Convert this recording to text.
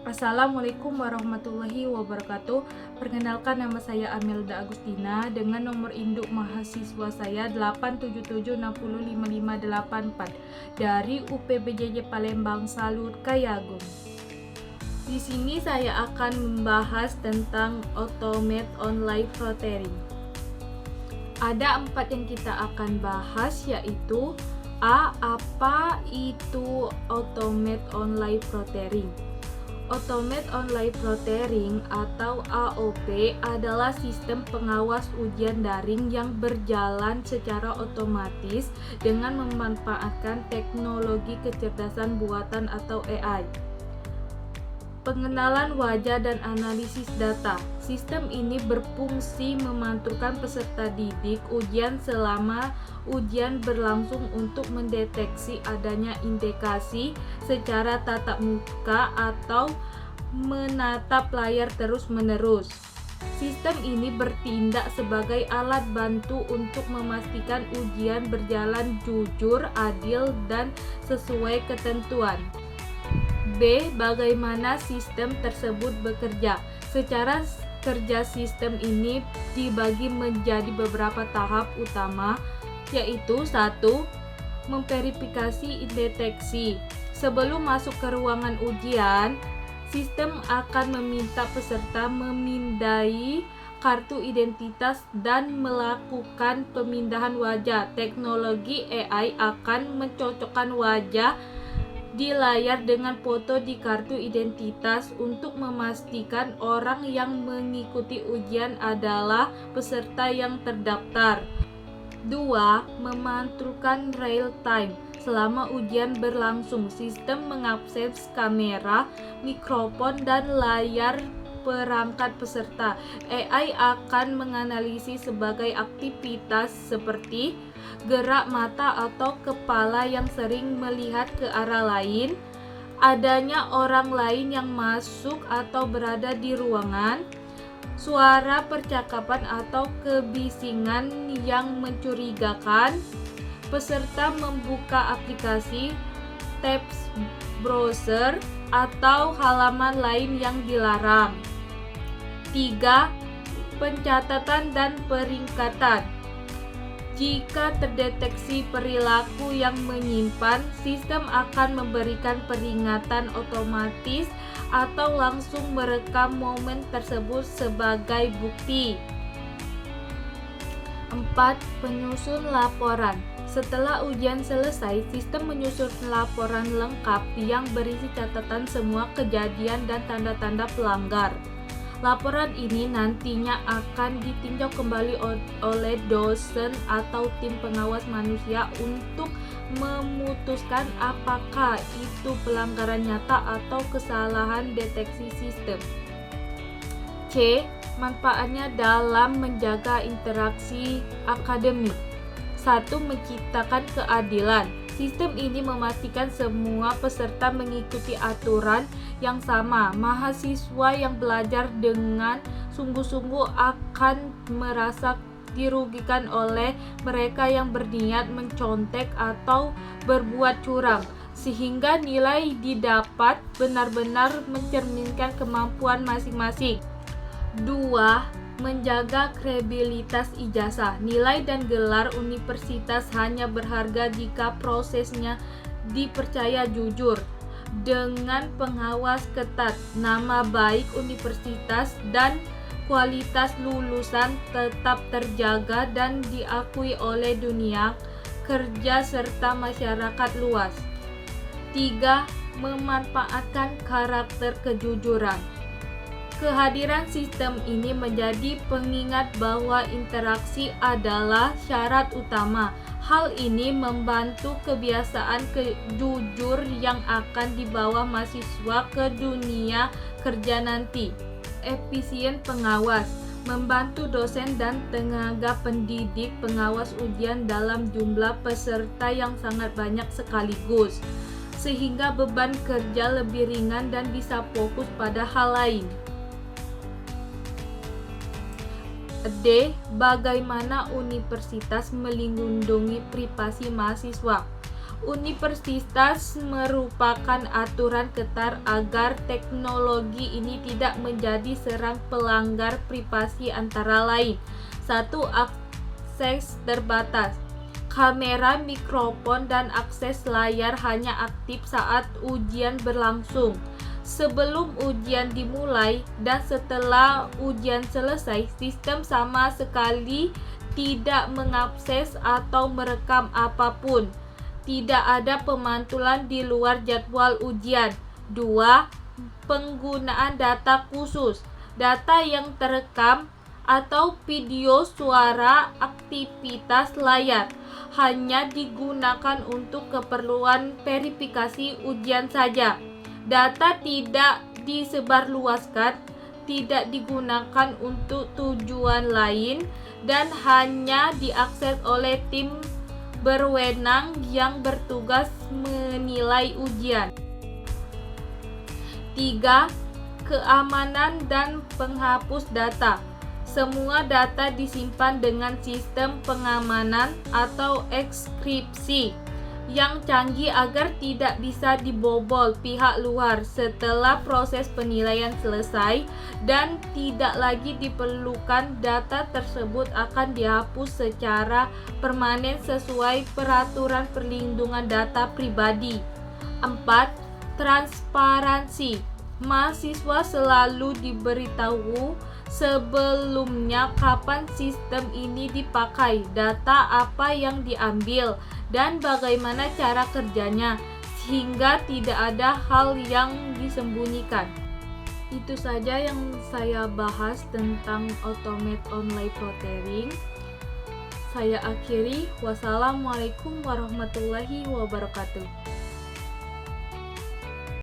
Assalamualaikum warahmatullahi wabarakatuh. Perkenalkan, nama saya Amelda Agustina dengan nomor induk mahasiswa saya 877605584 dari UPBJJ Palembang Salut Kayagung. Di sini saya akan membahas tentang automate online filtering. Ada 4 yang kita akan bahas, yaitu A. Apa itu automate online filtering? Automate Online Filtering atau AOP adalah sistem pengawas ujian daring yang berjalan secara otomatis dengan memanfaatkan teknologi kecerdasan buatan atau AI. Pengenalan wajah dan analisis data. Sistem ini berfungsi memantulkan peserta didik ujian selama ujian berlangsung untuk mendeteksi adanya indikasi secara tatap muka atau menatap layar terus-menerus. Sistem ini bertindak sebagai alat bantu untuk memastikan ujian berjalan jujur, adil, dan sesuai ketentuan. B. Bagaimana sistem tersebut bekerja? Secara kerja sistem ini dibagi menjadi beberapa tahap utama, yaitu 1. Memverifikasi deteksi. Sebelum masuk ke ruangan ujian, sistem akan meminta peserta memindai kartu identitas dan melakukan pemindahan wajah. Teknologi AI akan mencocokkan wajah di layar dengan foto di kartu identitas untuk memastikan orang yang mengikuti ujian adalah peserta yang terdaftar. 2. Memantulkan real time. Selama ujian berlangsung, sistem mengakses kamera, mikrofon, dan layar perangkat peserta. AI akan menganalisis sebagai aktivitas seperti gerak mata atau kepala yang sering melihat ke arah lain, adanya orang lain yang masuk atau berada di ruangan, suara percakapan atau kebisingan yang mencurigakan, peserta membuka aplikasi, tabs browser, atau halaman lain yang dilarang. 3. Pencatatan dan peringkatan. Jika terdeteksi perilaku yang menyimpan, sistem akan memberikan peringatan otomatis atau langsung merekam momen tersebut sebagai bukti. 4. Penyusun laporan. Setelah ujian selesai, sistem menyusun laporan lengkap yang berisi catatan semua kejadian dan tanda-tanda pelanggar. Laporan ini nantinya akan ditinjau kembali oleh dosen atau tim pengawas manusia untuk memutuskan apakah itu pelanggaran nyata atau kesalahan deteksi sistem. C. Manfaatnya dalam menjaga interaksi akademik. 1. Menciptakan keadilan. Sistem ini memastikan semua peserta mengikuti aturan yang sama. Mahasiswa yang belajar dengan sungguh-sungguh akan merasa dirugikan oleh mereka yang berniat mencontek atau berbuat curang, sehingga nilai didapat benar-benar mencerminkan kemampuan masing-masing. 2. Menjaga kredibilitas ijazah. Nilai dan gelar universitas hanya berharga jika prosesnya dipercaya jujur. Dengan pengawas ketat, nama baik universitas dan kualitas lulusan tetap terjaga dan diakui oleh dunia kerja serta masyarakat luas. 3. Memanfaatkan karakter kejujuran. Kehadiran sistem ini menjadi pengingat bahwa interaksi adalah syarat utama. Hal ini membantu kebiasaan jujur yang akan dibawa mahasiswa ke dunia kerja nanti. Efisien pengawas. Membantu dosen dan tenaga pendidik pengawas ujian dalam jumlah peserta yang sangat banyak sekaligus, sehingga beban kerja lebih ringan dan bisa fokus pada hal lain. D. Bagaimana universitas melindungi privasi mahasiswa? Universitas merupakan aturan ketat agar teknologi ini tidak menjadi serang pelanggar privasi, antara lain: 1. Akses terbatas. Kamera, mikrofon, dan akses layar hanya aktif saat ujian berlangsung. Sebelum ujian dimulai dan setelah ujian selesai, sistem sama sekali tidak mengakses atau merekam apapun. Tidak ada pemantulan di luar jadwal ujian. 2. Penggunaan data khusus. Data yang terekam atau video, suara, aktivitas layar hanya digunakan untuk keperluan verifikasi ujian saja. Data tidak disebarluaskan, tidak digunakan untuk tujuan lain, dan hanya diakses oleh tim berwenang yang bertugas menilai ujian. 3. Keamanan dan penghapus data. Semua data disimpan dengan sistem pengamanan atau enkripsi yang canggih agar tidak bisa dibobol pihak luar setelah proses penilaian selesai, dan tidak lagi diperlukan data tersebut akan dihapus secara permanen sesuai peraturan perlindungan data pribadi. 4. Transparansi. Mahasiswa selalu diberitahu sebelumnya kapan sistem ini dipakai, data apa yang diambil, dan bagaimana cara kerjanya, sehingga tidak ada hal yang disembunyikan. Itu saja yang saya bahas tentang Automate Online Proctoring. Saya akhiri. Wassalamualaikum warahmatullahi wabarakatuh.